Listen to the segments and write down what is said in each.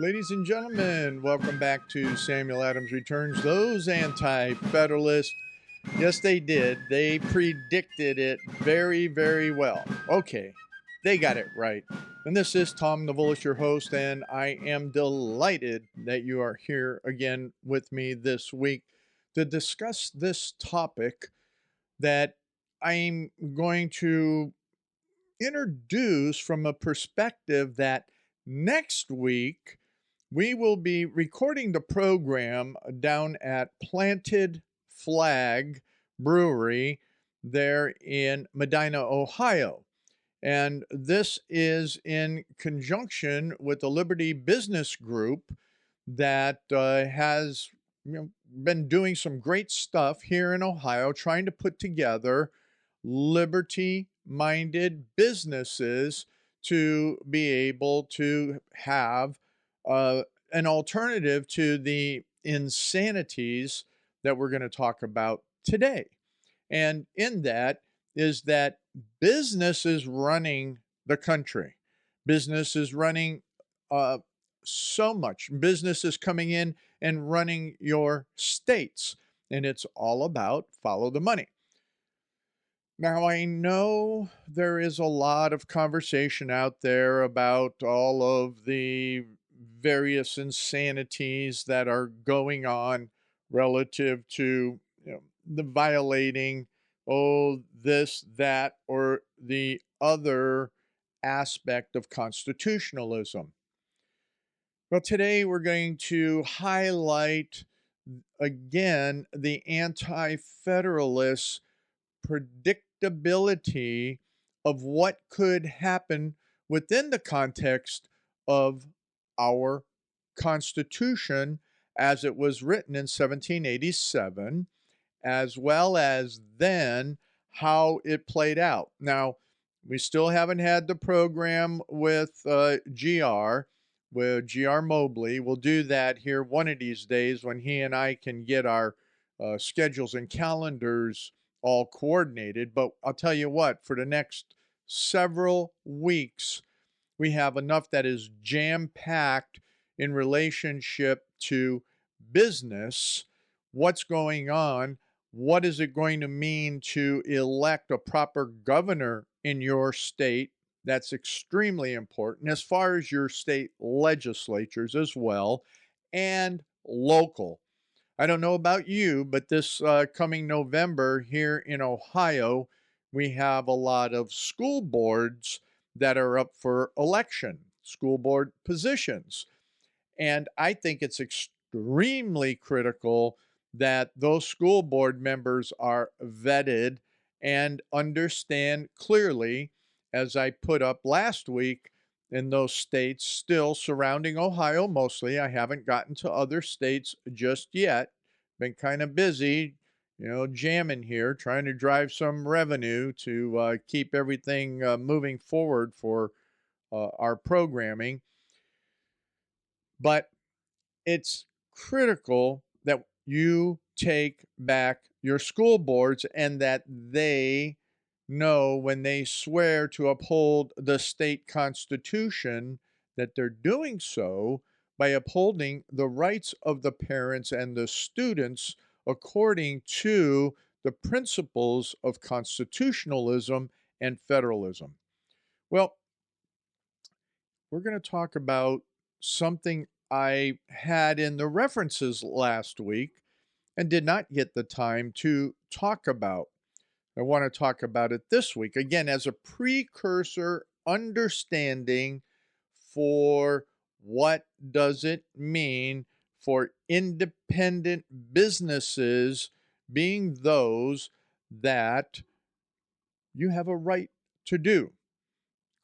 Ladies and gentlemen, welcome back to Samuel Adams Returns. Those anti-federalists, yes, they did. They predicted it very, very well. Okay, they got it right. And this is Tom Navulis, your host, and I am delighted that you are here again with me this week to discuss this topic that I'm going to introduce from a perspective that next week we will be recording the program down at Planted Flag Brewery there in Medina, Ohio. And this is in conjunction with the Liberty Business Group that has been doing some great stuff here in Ohio, trying to put together liberty minded businesses to be able to have uh, an alternative to the insanities that we're going to talk about today. And in that is that business is running the country. Business is running uh, so much. Business is coming in and running your states. And it's all about follow the money. Now, I know there is a lot of conversation out there about all of the various insanities that are going on relative to the violating, this, that, or the other aspect of constitutionalism. Well, today we're going to highlight again the anti federalists predictability of what could happen within the context of our Constitution as it was written in 1787, as well as then how it played out. Now, we still haven't had the program with GR Mobley. We'll do that here one of these days when he and I can get our schedules and calendars all coordinated. But I'll tell you what, for the next several weeks, we have enough that is jam packed in relationship to business, what's going on, what is it going to mean to elect a proper governor in your state. That's extremely important as far as your state legislatures as well, and local. I don't know about you, but this coming November here in Ohio, we have a lot of school boards that are up for election, school board positions. And I think it's extremely critical that those school board members are vetted and understand clearly, as I put up last week, in those states still surrounding Ohio mostly. I haven't gotten to other states just yet. Been kind of busy, jamming here, trying to drive some revenue to keep everything moving forward for our programming. But it's critical that you take back your school boards and that they know when they swear to uphold the state constitution that they're doing so by upholding the rights of the parents and the students according to the principles of constitutionalism and federalism. Well, we're going to talk about something I had in the references last week and did not get the time to talk about. I want to talk about it this week, again, as a precursor understanding for what does it mean for independent businesses being those that you have a right to do,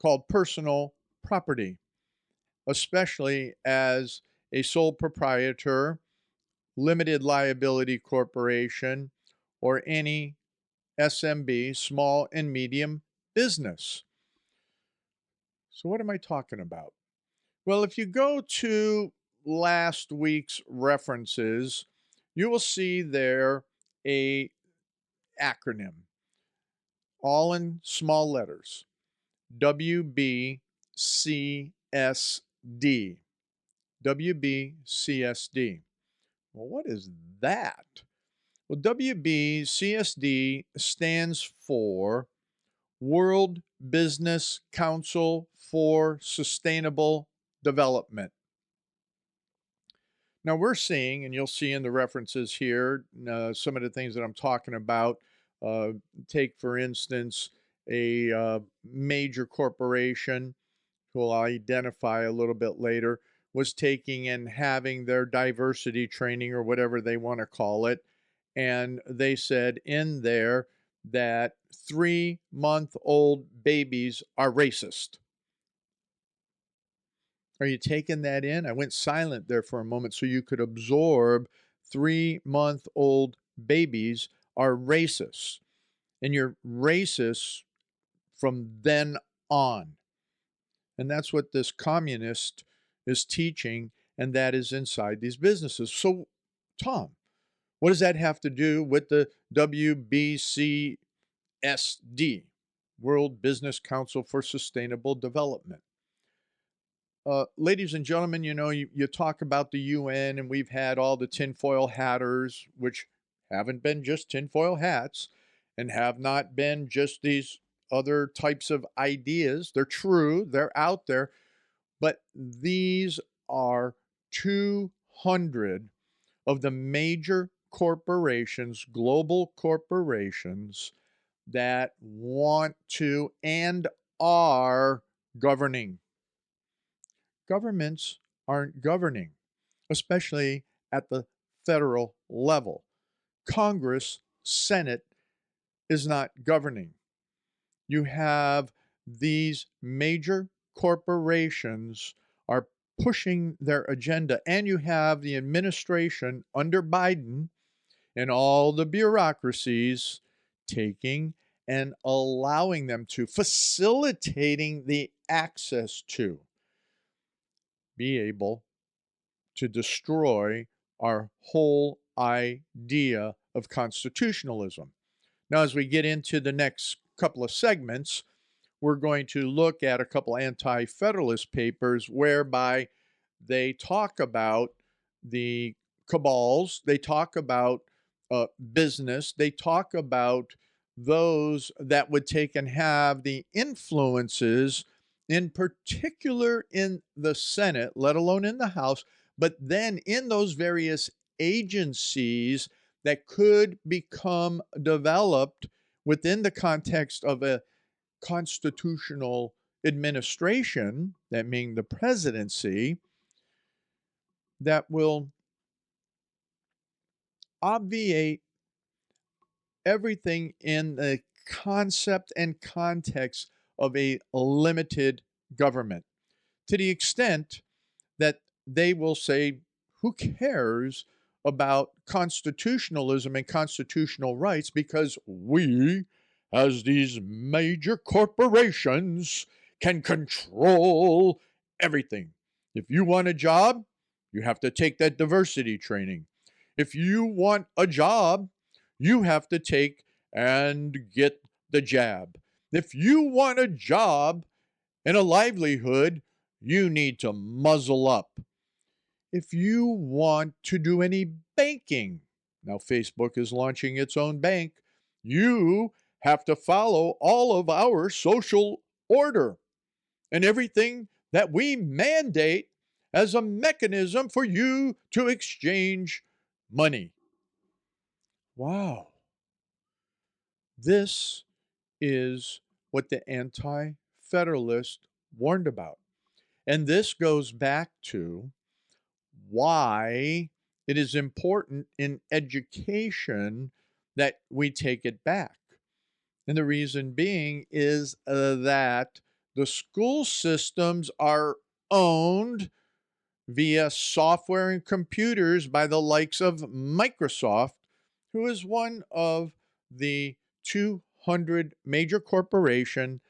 called personal property, especially as a sole proprietor, limited liability corporation, or any SMB, small and medium business. So, what am I talking about? Well, if you go to last week's references, you will see there a acronym, all in small letters, WBCSD. WBCSD. Well, what is that? Well, WBCSD stands for World Business Council for Sustainable Development. Now, we're seeing, and you'll see in the references here, some of the things that I'm talking about. Uh, Take, for instance, a major corporation who I'll identify a little bit later was taking and having their diversity training or whatever they want to call it. And they said in there that 3-month-old babies are racist. Are you taking that in? I went silent there for a moment so you could absorb 3-month-old babies are racist. And you're racist from then on. And that's what this communist is teaching, and that is inside these businesses. So, Tom, what does that have to do with the WBCSD, World Business Council for Sustainable Development? Ladies and gentlemen, you talk about the UN, and we've had all the tinfoil hatters, which haven't been just tinfoil hats and have not been just these other types of ideas. They're true, they're out there, but these are 200 of the major corporations, global corporations, that want to and are governing. Governments aren't governing, especially at the federal level. Congress, Senate is not governing. You have these major corporations are pushing their agenda, and you have the administration under Biden and all the bureaucracies taking and allowing them to, facilitating the access to be able to destroy our whole idea of constitutionalism. Now, as we get into the next couple of segments, we're going to look at a couple anti-federalist papers whereby they talk about the cabals, they talk about business, they talk about those that would take and have the influences, in particular in the Senate, let alone in the House, but then in those various agencies that could become developed within the context of a constitutional administration, that meaning the presidency, that will obviate everything in the concept and context of a limited government, to the extent that they will say, who cares about constitutionalism and constitutional rights, because we, as these major corporations, can control everything. If you want a job, you have to take that diversity training. If you want a job, you have to take and get the jab. If you want a job and a livelihood, you need to muzzle up. If you want to do any banking, now Facebook is launching its own bank, you have to follow all of our social order and everything that we mandate as a mechanism for you to exchange money. Wow. This is what the anti-federalist warned about. And this goes back to why it is important in education that we take it back. And the reason being is that the school systems are owned via software and computers by the likes of Microsoft, who is one of the 200 major corporations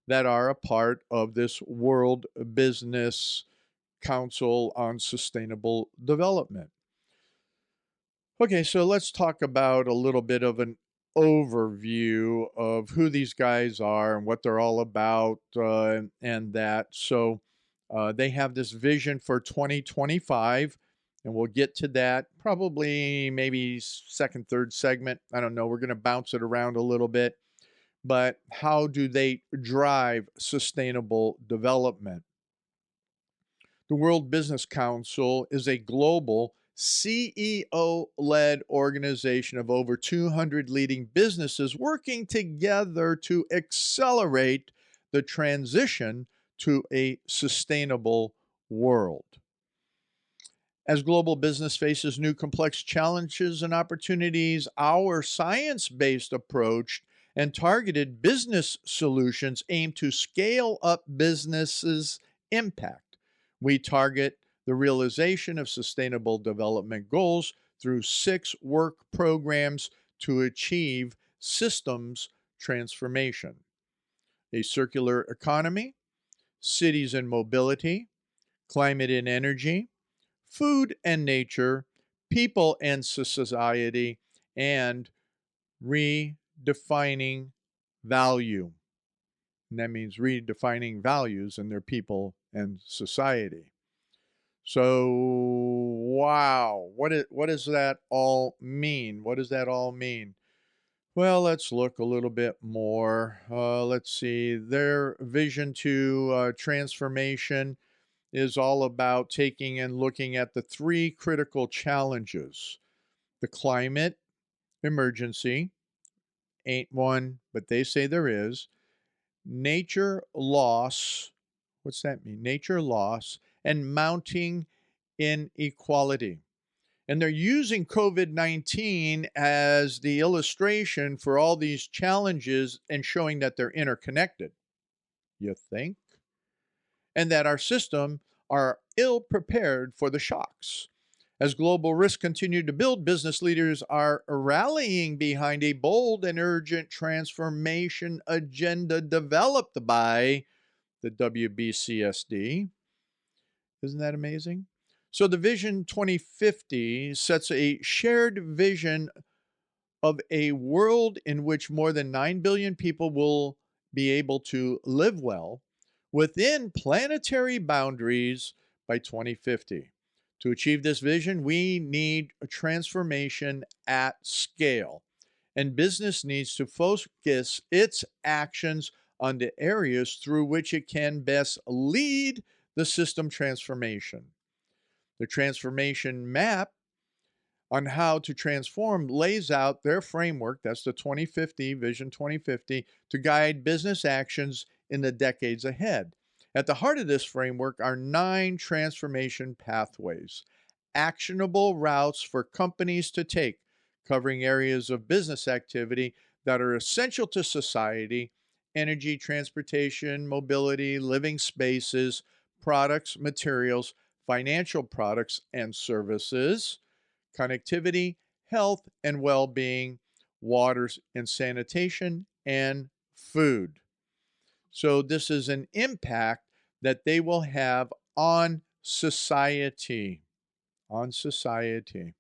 that are a part of this World Business Council on Sustainable Development. Okay, so let's talk about a little bit of an overview of who these guys are and what they're all about, and that. So They have this vision for 2025, and we'll get to that probably maybe second, third segment. I don't know. We're going to bounce it around a little bit. But how do they drive sustainable development? The World Business Council is a global CEO-led organization of over 200 leading businesses working together to accelerate the transition to a sustainable world. As global business faces new complex challenges and opportunities, our science-based approach and targeted business solutions aim to scale up businesses' impact. We target the realization of sustainable development goals through 6 work programs to achieve systems transformation: a circular economy, cities and mobility, climate and energy, food and nature, people and society, and redefining value. And that means redefining values in their people and society. So, wow, what does that all mean? What does that all mean? Well, let's look a little bit more. Let's see. Their vision to transformation is all about taking and looking at the 3 critical challenges: the climate emergency, ain't one, but they say there is; nature loss, what's that mean? Nature loss, and mounting inequality. And they're using COVID-19 as the illustration for all these challenges and showing that they're interconnected. You think? And that our system are ill prepared for the shocks. As global risks continue to build, business leaders are rallying behind a bold and urgent transformation agenda developed by the WBCSD. Isn't that amazing? So the Vision 2050 sets a shared vision of a world in which more than 9 billion people will be able to live well within planetary boundaries by 2050. To achieve this vision, we need a transformation at scale, and business needs to focus its actions on the areas through which it can best lead the system transformation. The transformation map on how to transform lays out their framework, that's the 2050, Vision 2050, to guide business actions in the decades ahead. At the heart of this framework are 9 transformation pathways, actionable routes for companies to take, covering areas of business activity that are essential to society: energy, transportation, mobility, living spaces, products, materials, financial products and services, connectivity, health and well-being, waters and sanitation, and food. So this is an impact that they will have on society. On society.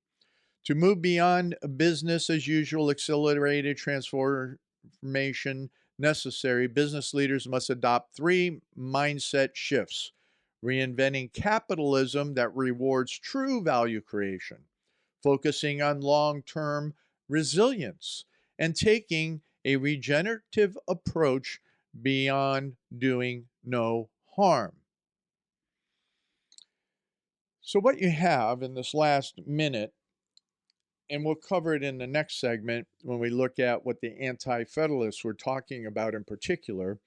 To move beyond business as usual, accelerated transformation necessary, business leaders must adopt 3 mindset shifts: reinventing capitalism that rewards true value creation, focusing on long-term resilience, and taking a regenerative approach beyond doing no harm. So what you have in this last minute, and we'll cover it in the next segment when we look at what the anti-federalists were talking about in particular,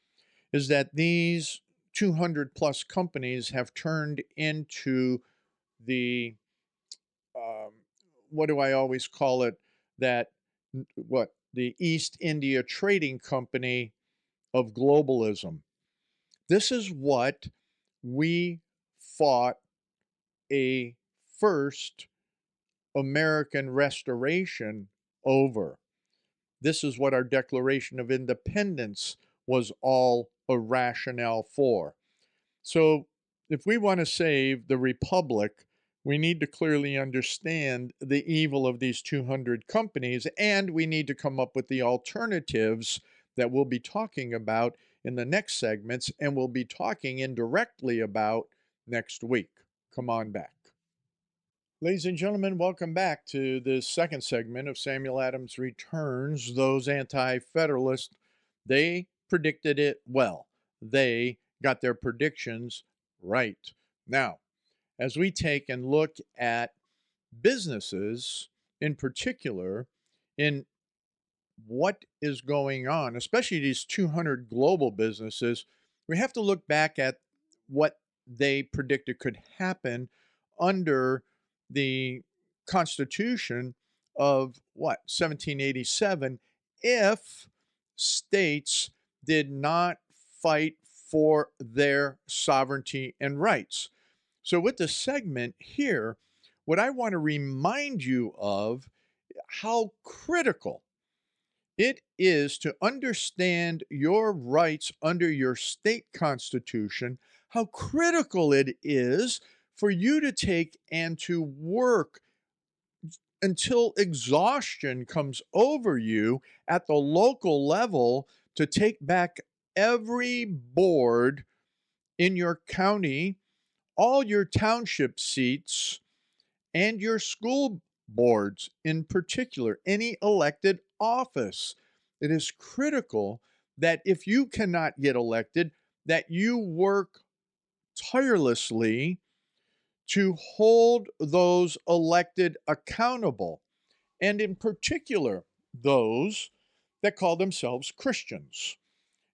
is that these 200 plus companies have turned into the what do I always call it? That what the East India Trading Company of globalism. This is what we fought a first American restoration over. This is what our Declaration of Independence was all a rationale for. So if we want to save the Republic, we need to clearly understand the evil of these 200 companies, and we need to come up with the alternatives that we'll be talking about in the next segments, and we'll be talking indirectly about next week. Come on back. Ladies and gentlemen, welcome back to the second segment of Samuel Adams Returns. Those anti federalists, they predicted it well. They got their predictions right. Now, as we take and look at businesses in particular, in what is going on, especially these 200 global businesses, we have to look back at what they predicted could happen under the Constitution of what, 1787, if states did not fight for their sovereignty and rights. So, with the segment here, what I want to remind you of how critical it is to understand your rights under your state constitution, how critical it is for you to take and to work until exhaustion comes over you at the local level to take back every board in your county, all your township seats, and your school boards in particular, any elected office. It is critical that if you cannot get elected, that you work tirelessly to hold those elected accountable, and in particular, those that call themselves Christians.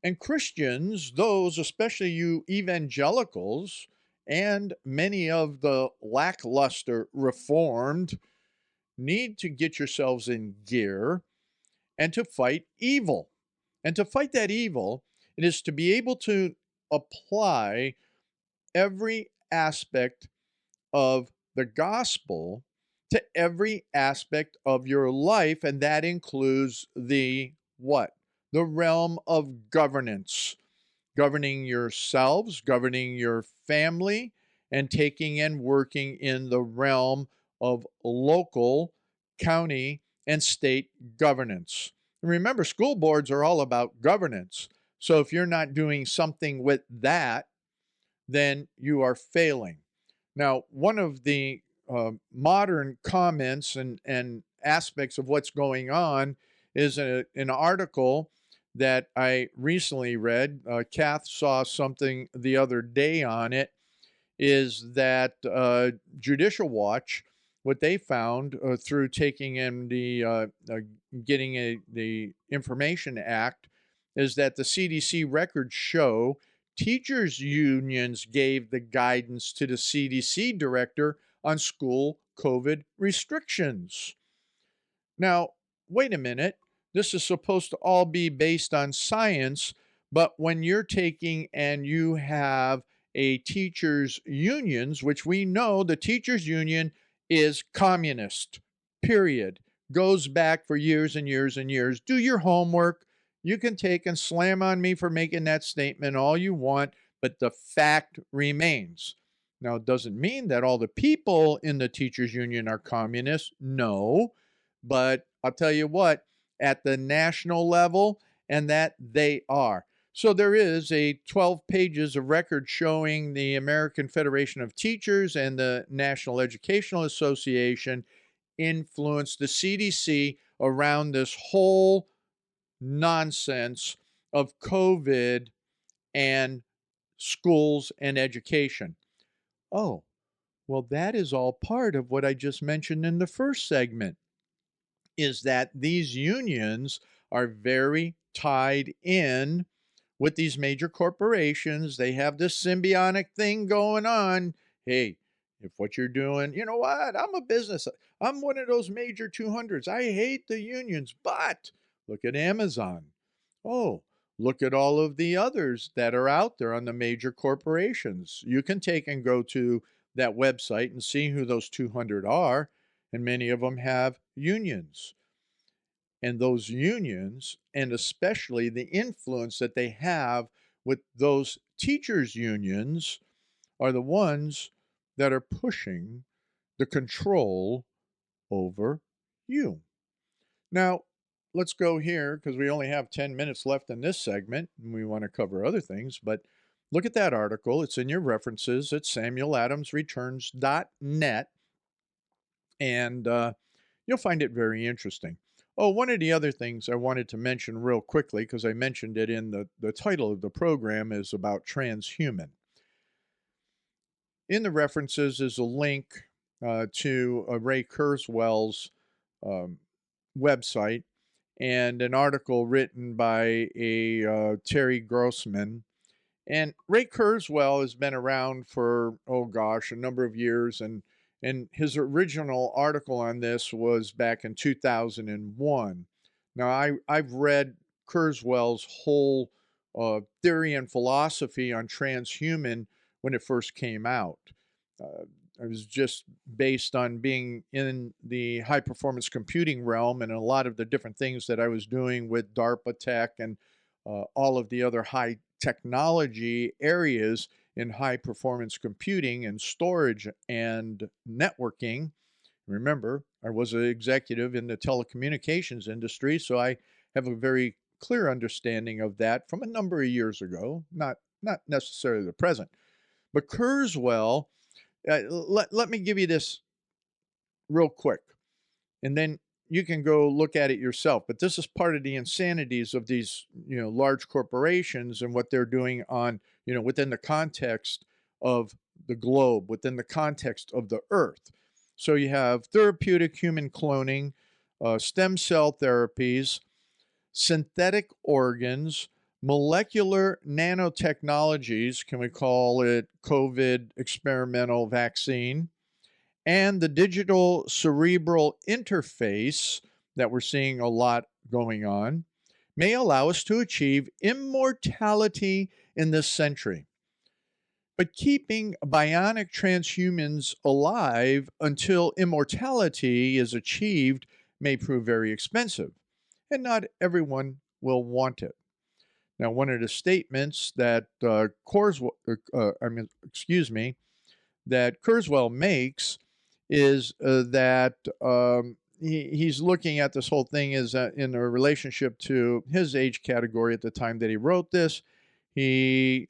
And Christians, those, especially you evangelicals, and many of the lackluster reformed, need to get yourselves in gear and to fight evil. And to fight that evil, it is to be able to apply every aspect of the gospel to every aspect of your life, and that includes the what? The realm of governance, governing yourselves, governing your family, and taking and working in the realm of local, county, and state governance. And remember, school boards are all about governance. So if you're not doing something with that, then you are failing. Now, one of the modern comments and aspects of what's going on is an article that I recently read. Kath saw something the other day on it. Is that Judicial Watch, what they found through taking in the getting the Information Act, is that the CDC records show teachers' unions gave the guidance to the CDC director on school COVID restrictions. Now, wait a minute. This is supposed to all be based on science, but when you're taking and you have a teachers' unions, which we know the teachers' union is communist, period, goes back for years and years and years. Do your homework. You can take and slam on me for making that statement all you want, but the fact remains. Now, it doesn't mean that all the people in the teachers' union are communists. No. But I'll tell you what, at the national level, and that they are. So there is a 12 pages of record showing the American Federation of Teachers and the National Educational Association influenced the CDC around this whole nonsense of COVID and schools and education. Oh, well, that is all part of what I just mentioned in the first segment, is that these unions are very tied in with these major corporations. They have this symbiotic thing going on. Hey, if what you're doing, you know what? I'm a business. I'm one of those major 200s. I hate the unions, but look at Amazon. Oh, look at all of the others that are out there on the major corporations. You can take and go to that website and see who those 200 are, and many of them have unions. And those unions, and especially the influence that they have with those teachers' unions, are the ones that are pushing the control over you. Now, let's go here because we only have 10 minutes left in this segment and we want to cover other things. But Look at that article. It's in your references at samueladamsreturns.net, and you'll find it very interesting. Oh, one of the other things I wanted to mention real quickly, because I mentioned it in the title of the program, is about transhuman. In the references is a link to Ray Kurzweil's um, website and an article written by a Terry Grossman. And Ray Kurzweil has been around for, oh gosh, a number of years. And his original article on this was back in 2001. Now, I've read Kurzweil's whole theory and philosophy on transhuman when it first came out. Uh, it was just based on being in the high performance computing realm and a lot of the different things that I was doing with DARPA tech and all of the other high technology areas in high performance computing and storage and networking. Remember, I was an executive in the telecommunications industry, so I have a very clear understanding of that from a number of years ago, not necessarily the present. But Kurzweil, let me give you this real quick, and then you can go look at it yourself. But this is part of the insanities of these, large corporations and what they're doing on, within the context of the globe, within the context of the earth. So you have therapeutic human cloning, stem cell therapies, synthetic organs, molecular nanotechnologies, can we call it COVID experimental vaccine, and the digital cerebral interface that we're seeing a lot going on may allow us to achieve immortality in this century. But keeping bionic transhumans alive until immortality is achieved may prove very expensive, and not everyone will want it. Now, one of the statements that that Kurzweil makes is that he's looking at this whole thing as in a relationship to his age category at the time that he wrote this. He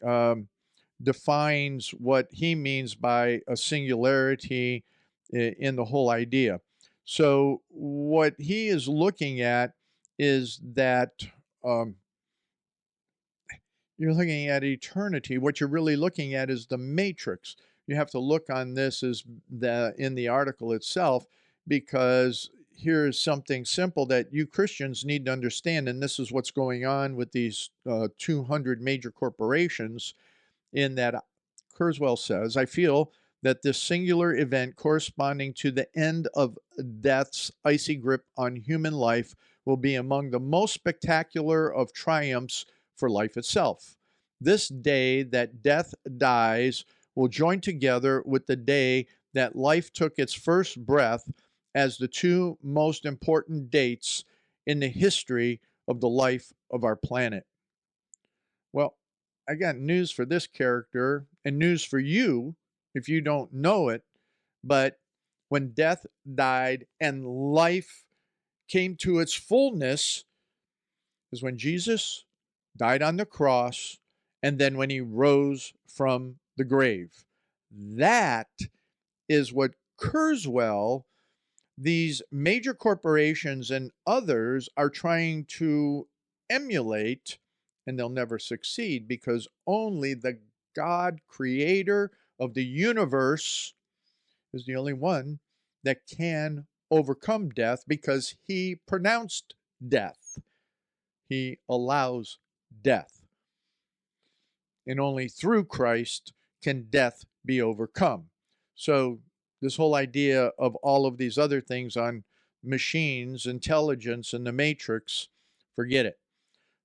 defines what he means by a singularity in the whole idea. So, what he is looking at is that um, you're looking at eternity. What you're really looking at is the matrix. You have to look on this as in the article itself, because here is something simple that you Christians need to understand, and this is what's going on with these 200 major corporations. In that, Kurzweil says, I feel that this singular event corresponding to the end of death's icy grip on human life will be among the most spectacular of triumphs for life itself. This day that death dies will join together with the day that life took its first breath as the two most important dates in the history of the life of our planet. Well, I got news for this character and news for you if you don't know it. But when death died and life came to its fullness is when Jesus died on the cross and then when he rose from the grave. That is what Kurzweil, these major corporations and others are trying to emulate, and they'll never succeed because only the God creator of the universe is the only one that can overcome death, because he pronounced death. He allows death. And only through Christ can death be overcome. So this whole idea of all of these other things on machines, intelligence, and the matrix, forget it.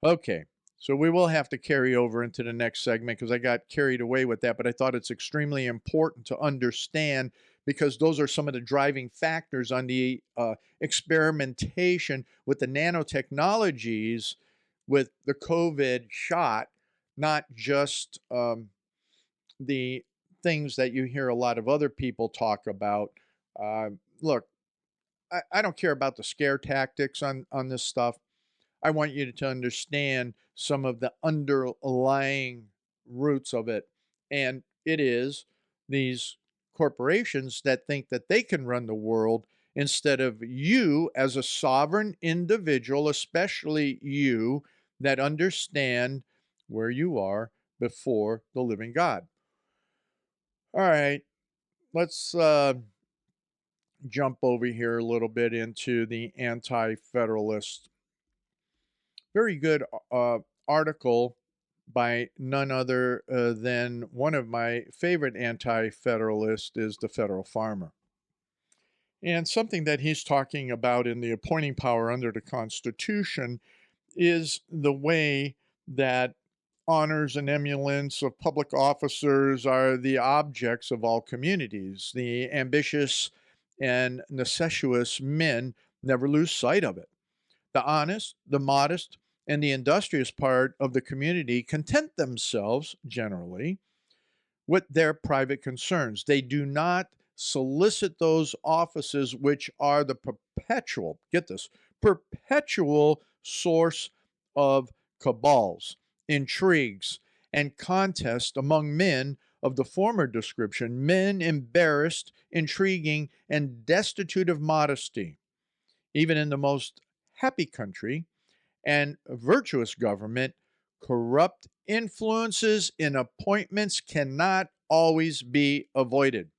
Okay, so we will have to carry over into the next segment because I got carried away with that, but I thought it's extremely important to understand, because those are some of the driving factors on the experimentation with the nanotechnologies with the COVID shot, not just the things that you hear a lot of other people talk about. Look, I don't care about the scare tactics on this stuff. I want you to understand some of the underlying roots of it. And it is these corporations that think that they can run the world instead of you as a sovereign individual, especially you that understand where you are before the living God. All right, let's jump over here a little bit into the anti federalist. Very good article by none other than one of my favorite anti federalists is the Federal Farmer. And something that he's talking about in the appointing power under the Constitution is the way that honors and emoluments of public officers are the objects of all communities. The ambitious and necessitous men never lose sight of it. The honest, the modest, and the industrious part of the community content themselves, generally, with their private concerns. They do not solicit those offices which are the perpetual, get this, perpetual source of cabals, intrigues, and contests among men of the former description, men embarrassed, intriguing, and destitute of modesty. Even in the most happy country and virtuous government, corrupt influences in appointments cannot always be avoided.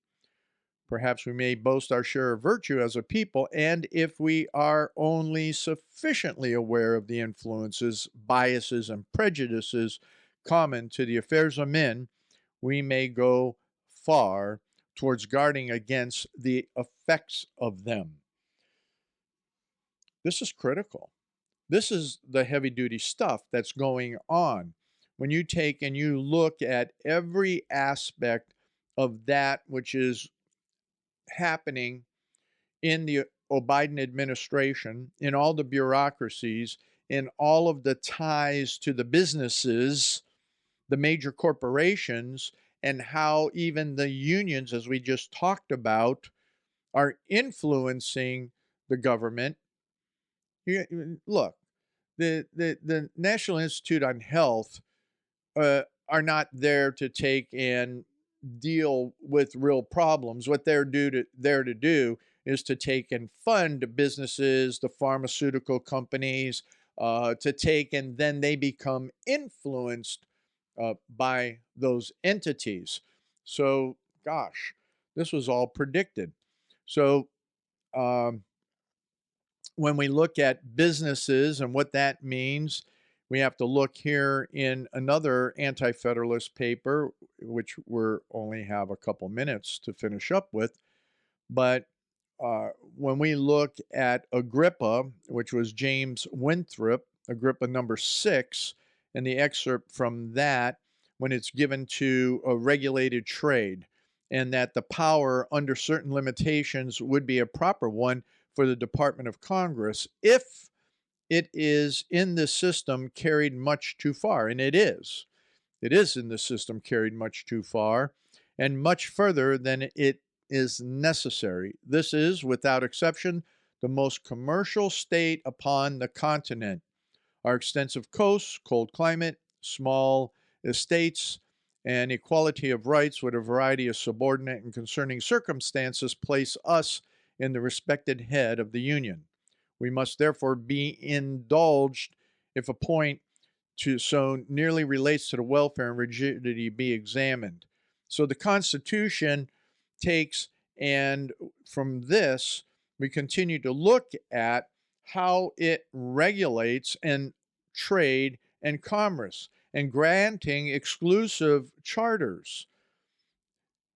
Perhaps we may boast our share of virtue as a people, and if we are only sufficiently aware of the influences, biases, and prejudices common to the affairs of men, we may go far towards guarding against the effects of them. This is critical. This is the heavy duty stuff that's going on. When you take and you look at every aspect of that which is happening in the Obiden administration, in all the bureaucracies, in all of the ties to the businesses, the major corporations, and how even the unions, as we just talked about, are influencing the government. Look, the National Institute on Health are not there to take and deal with real problems. What they're there to do is to take and fund businesses, the pharmaceutical companies, to take and then they become influenced by those entities. So, gosh, this was all predicted. So, um, when we look at businesses and what that means, we have to look here in another anti federalist paper, which we only have a couple minutes to finish up with. But when we look at Agrippa, which was James Winthrop, Agrippa number 6, and the excerpt from that, when it's given to a regulated trade, and that the power under certain limitations would be a proper one for the Department of Congress if it is in the system carried much too far. And it is. It is in the system carried much too far and much further than it is necessary. This is, without exception, the most commercial state upon the continent. Our extensive coasts, cold climate, small estates, and equality of rights with a variety of subordinate and concerning circumstances place us in the respected head of the Union. We must therefore be indulged if a point to so nearly relates to the welfare and rigidity be examined. So the Constitution takes, and from this, we continue to look at how it regulates and trade and commerce and granting exclusive charters.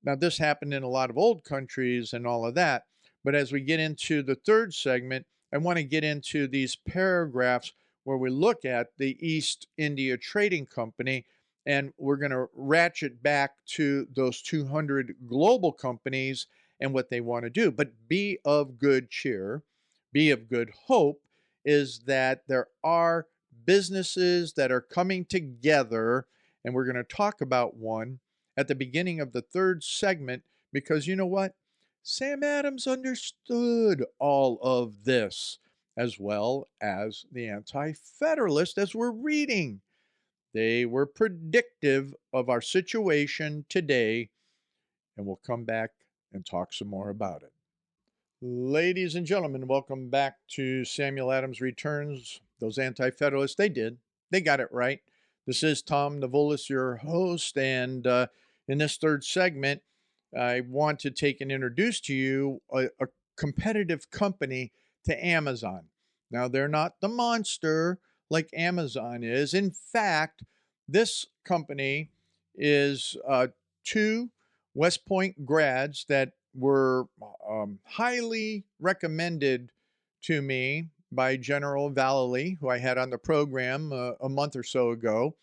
Now, this happened in a lot of old countries and all of that. But as we get into the third segment, I want to get into these paragraphs where we look at the East India Trading Company, and we're going to ratchet back to those 200 global companies and what they want to do. But be of good cheer, be of good hope, is that there are businesses that are coming together, and we're going to talk about one at the beginning of the third segment, because you know what? Sam Adams understood all of this, as well as the anti federalist, as we're reading. They were predictive of our situation today, and we'll come back and talk some more about it. Ladies and gentlemen, welcome back to Samuel Adams Returns. Those anti federalists, they did. They got it right. This is Tom Navolis, your host. And in this third segment, I want to take and introduce to you a competitive company to Amazon. Now, they're not the monster like Amazon is. In fact, this company is two West Point grads that were highly recommended to me by General Vallely, who I had on the program a month or so ago.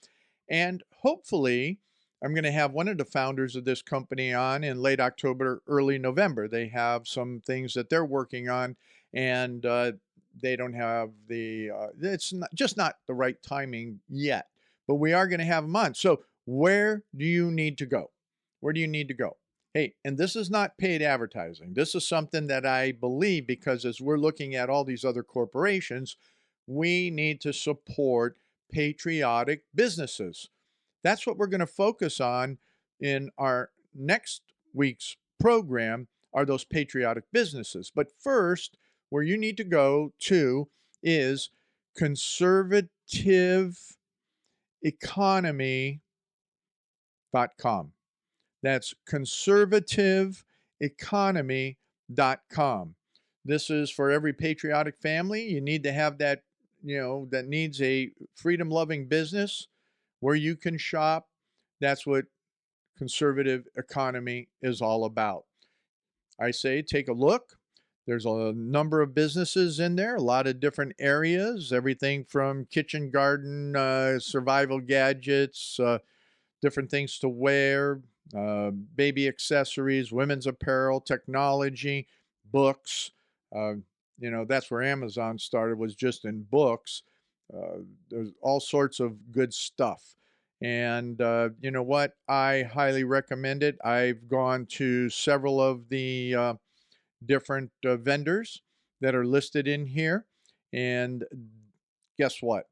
And hopefully, I'm going to have one of the founders of this company on in late October, early November. They have some things that they're working on, and they don't have it's just not the right timing yet. But we are going to have them on. So, where do you need to go? Where do you need to go? Hey, and this is not paid advertising. This is something that I believe because as we're looking at all these other corporations, we need to support patriotic businesses. That's what we're going to focus on in our next week's program are those patriotic businesses. But first, where you need to go to is conservativeeconomy.com. That's conservativeeconomy.com. This is for every patriotic family. You need to have that, that needs a freedom loving business where you can shop. That's what conservative economy is all about. I say take a look. There's a number of businesses in there, a lot of different areas, everything from kitchen, garden, survival gadgets, different things to wear, baby accessories, women's apparel, technology, books. That's where Amazon started, was just in books. There's all sorts of good stuff. And you know what? I highly recommend it. I've gone to several of the different vendors that are listed in here. And guess what?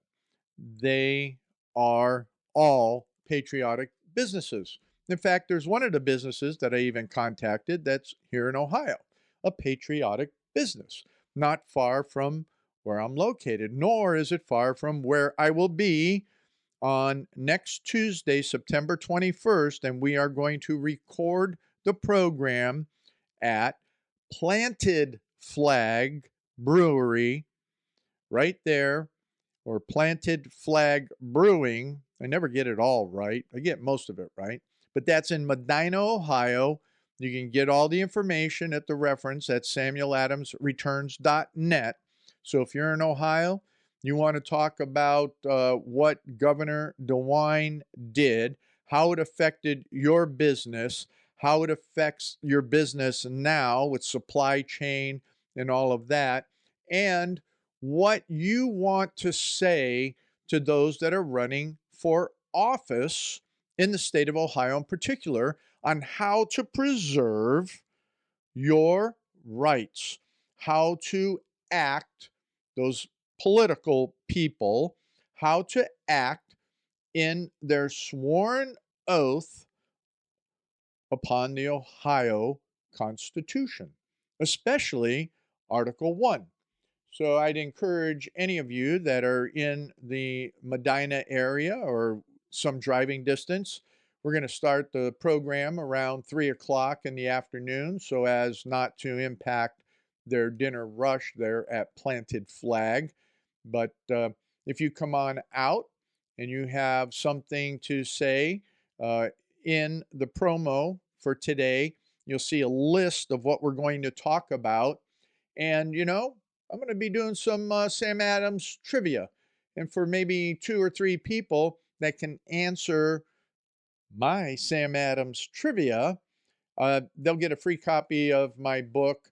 They are all patriotic businesses. In fact, there's one of the businesses that I even contacted that's here in Ohio, a patriotic business, not far from where I'm located, nor is it far from where I will be on next Tuesday, September 21st, and we are going to record the program at Planted Flag Brewery right there, or Planted Flag Brewing. I never get it all right. I get most of it right. But that's in Medina, Ohio. You can get all the information at the reference at samueladamsreturns.net. So if you're in Ohio, you want to talk about what Governor DeWine did, how it affected your business, how it affects your business now with supply chain and all of that, and what you want to say to those that are running for office in the state of Ohio in particular on how to preserve your rights, how to act, those political people, how to act in their sworn oath upon the Ohio Constitution, especially Article 1. So I'd encourage any of you that are in the Medina area or some driving distance. We're going to start the program around 3 o'clock in the afternoon so as not to impact their dinner rush there at Planted Flag. But if you come on out and you have something to say in the promo for today, you'll see a list of what we're going to talk about. And, I'm going to be doing some Sam Adams trivia. And for maybe 2 or 3 people that can answer my Sam Adams trivia, they'll get a free copy of my book,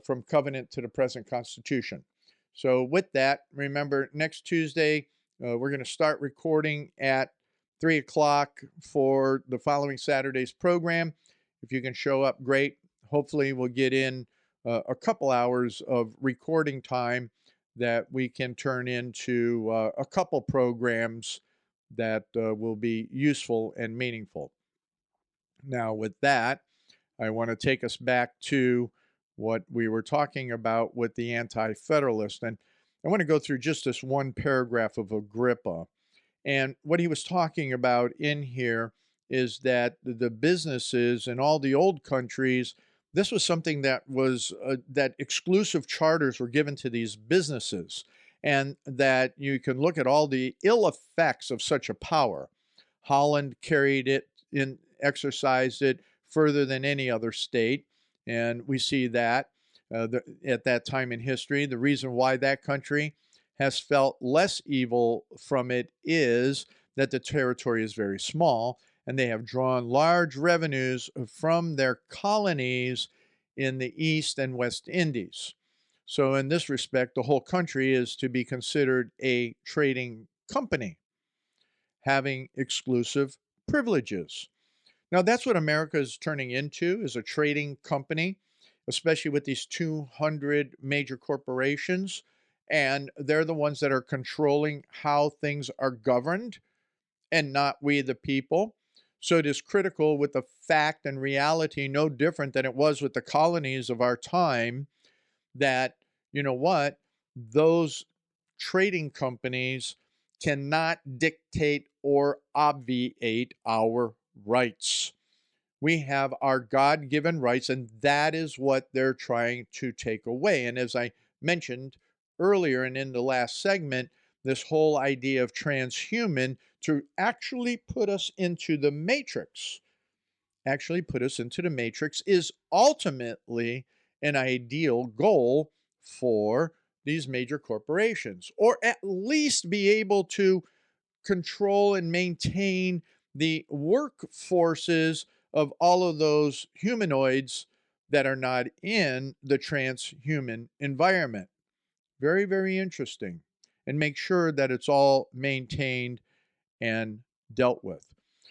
From Covenant to the Present Constitution. So with that, remember, next Tuesday, we're going to start recording at 3 o'clock for the following Saturday's program. If you can show up, great. Hopefully we'll get in a couple hours of recording time that we can turn into a couple programs that will be useful and meaningful. Now, with that, I want to take us back to what we were talking about with the Anti Federalist. And I want to go through just this one paragraph of Agrippa. And what he was talking about in here is that the businesses in all the old countries, this was something that was that exclusive charters were given to these businesses, and that you can look at all the ill effects of such a power. Holland carried it in, exercised it further than any other state, and we see that at that time in history. The reason why that country has felt less evil from it is that the territory is very small and they have drawn large revenues from their colonies in the East and West Indies. So, in this respect, the whole country is to be considered a trading company, having exclusive privileges. Now, that's what America is turning into, is a trading company, especially with these 200 major corporations. And they're the ones that are controlling how things are governed and not we, the people. So it is critical with the fact and reality, no different than it was with the colonies of our time, that, you know what, those trading companies cannot dictate or obviate our rights. We have our God given rights, and that is what they're trying to take away. And as I mentioned earlier and in the last segment, this whole idea of transhuman to actually put us into the matrix, is ultimately an ideal goal for these major corporations, or at least be able to control and maintain the workforces of all of those humanoids that are not in the transhuman environment. Very, very interesting. And make sure that it's all maintained and dealt with.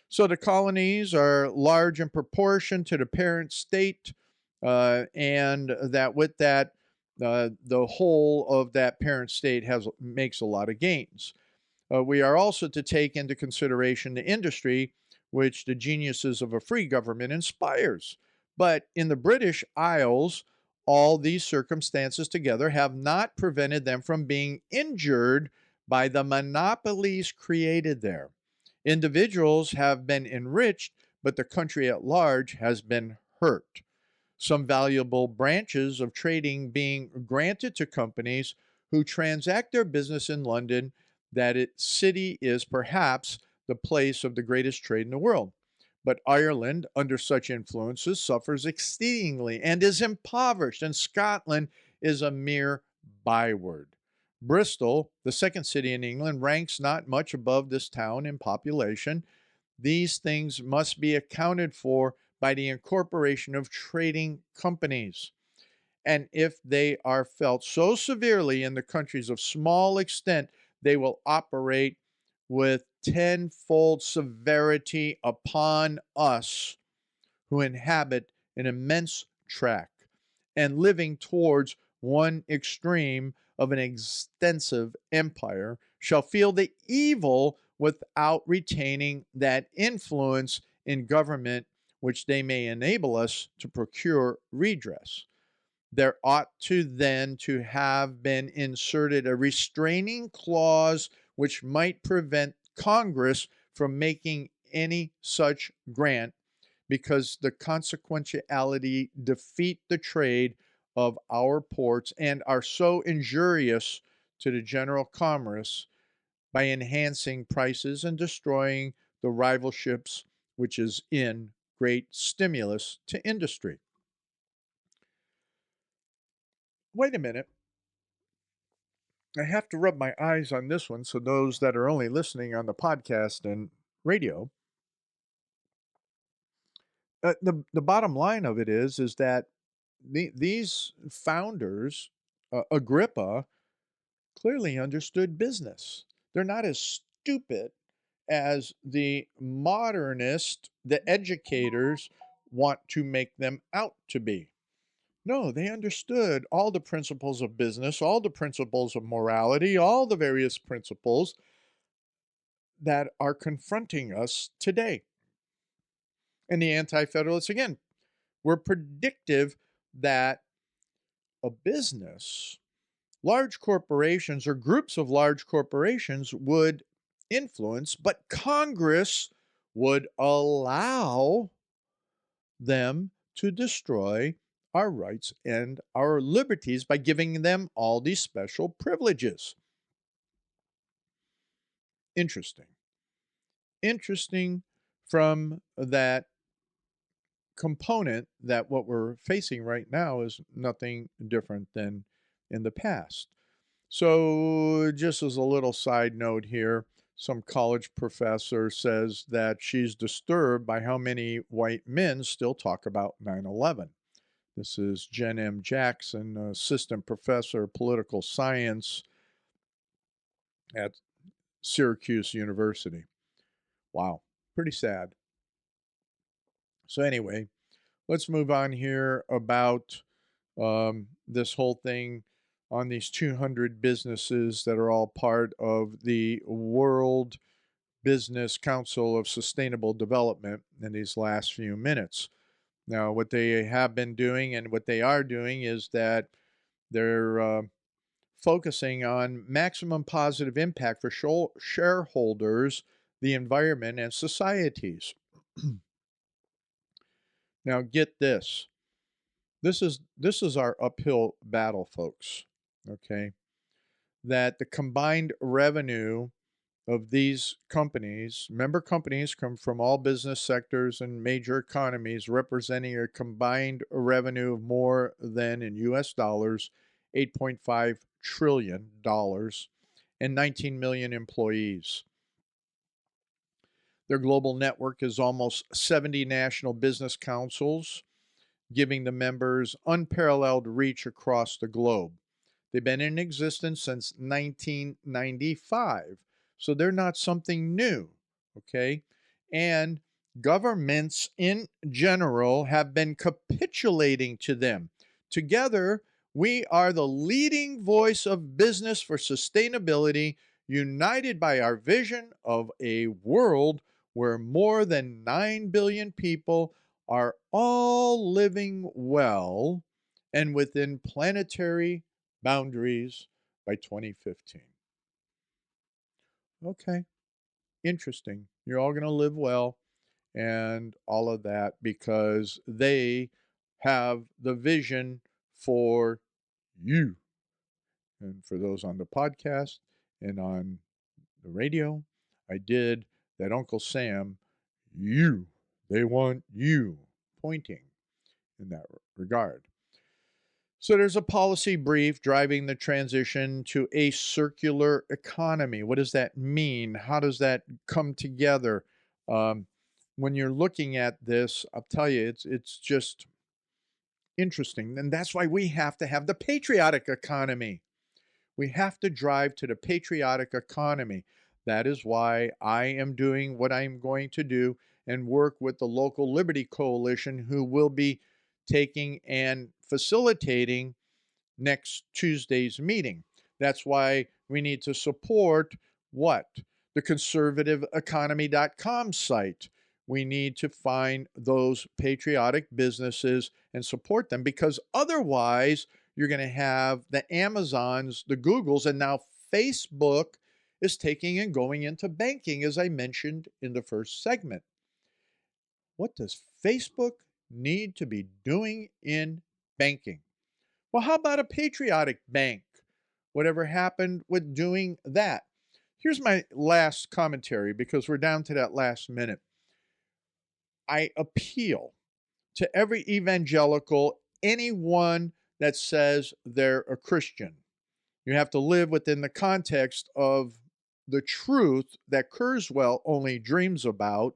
So the colonies are large in proportion to the parent state, and that with that, the whole of that parent state makes a lot of gains. We are also to take into consideration the industry which the geniuses of a free government inspires. But in the British Isles, all these circumstances together have not prevented them from being injured by the monopolies created there. Individuals have been enriched, but the country at large has been hurt. Some valuable branches of trading being granted to companies who transact their business in London, that its city is perhaps the place of the greatest trade in the world. But Ireland, under such influences, suffers exceedingly and is impoverished, and Scotland is a mere byword. Bristol, the second city in England, ranks not much above this town in population. These things must be accounted for by the incorporation of trading companies. And if they are felt so severely in the countries of small extent, they will operate with tenfold severity upon us who inhabit an immense tract and living towards one extreme of an extensive empire, shall feel the evil without retaining that influence in government which they may enable us to procure redress. There ought to then to have been inserted a restraining clause which might prevent Congress from making any such grant, because the consequentiality defeat the trade of our ports and are so injurious to the general commerce by enhancing prices and destroying the rivalships, which is in great stimulus to industry. Wait a minute. I have to rub my eyes on this one so those that are only listening on the podcast and radio. The bottom line of it is that these founders, Agrippa, clearly understood business. They're not as stupid as the modernist, the educators want to make them out to be. No, they understood all the principles of business, all the principles of morality, all the various principles that are confronting us today. And the anti-federalists, again, were predictive that a business, large corporations or groups of large corporations would influence, but Congress would allow them to destroy our rights and our liberties by giving them all these special privileges. Interesting. Interesting from that component that what we're facing right now is nothing different than in the past. So, just as a little side note here, some college professor says that she's disturbed by how many white men still talk about 9/11. This is Jen M. Jackson, assistant professor of political science at Syracuse University. Wow, pretty sad. So, anyway, let's move on here about this whole thing on these 200 businesses that are all part of the World Business Council of Sustainable Development in these last few minutes. Now, what they have been doing and what they are doing is that they're focusing on maximum positive impact for shareholders, the environment, and societies. Now, get this. This is our uphill battle, folks. Okay, that the combined revenue of these companies, member companies, come from all business sectors and major economies, representing a combined revenue of more than in US dollars $8.5 trillion and 19 million employees. Their global network is almost 70 national business councils, giving the members unparalleled reach across the globe. They've been in existence since 1995, so they're not something new, okay? And governments in general have been capitulating to them. Together, we are the leading voice of business for sustainability, united by our vision of a world where more than 9 billion people are all living well and within planetary boundaries by 2015. Okay, interesting. You're all going to live well and all of that because they have the vision for you. And for those on the podcast and on the radio, I did that Uncle Sam, you. They want you, pointing in that regard. So there's a policy brief driving the transition to a circular economy. What does that mean? How does that come together? Um, when you're looking at this, I'll tell you, it's just interesting. And that's why we have to have the patriotic economy. We have to drive to the patriotic economy. That is why I am doing what I'm going to do and work with the local Liberty Coalition, who will be taking and facilitating next Tuesday's meeting. That's why we need to support what? The conservativeeconomy.com site. We need to find those patriotic businesses and support them, because otherwise you're going to have the Amazons, the Googles, and now Facebook is taking and going into banking, as I mentioned in the first segment. What does Facebook need to be doing in banking? Well, how about a patriotic bank? Whatever happened with doing that? Here's my last commentary, because we're down to that last minute. I appeal to every evangelical, anyone that says they're a Christian. You have to live within the context of the truth that Kurzweil only dreams about,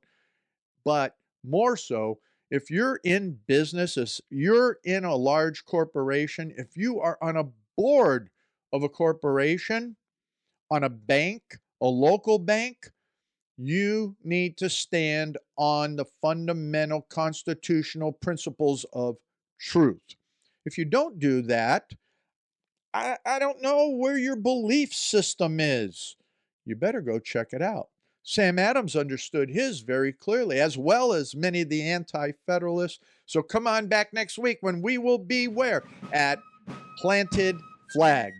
but more so, if you're in business, if you're in a large corporation, if you are on a board of a corporation, on a bank, a local bank, you need to stand on the fundamental constitutional principles of truth. If you don't do that, I don't know where your belief system is. You better go check it out. Sam Adams understood his very clearly, as well as many of the anti-federalists. So come on back next week when we will be where? At Planted Flag.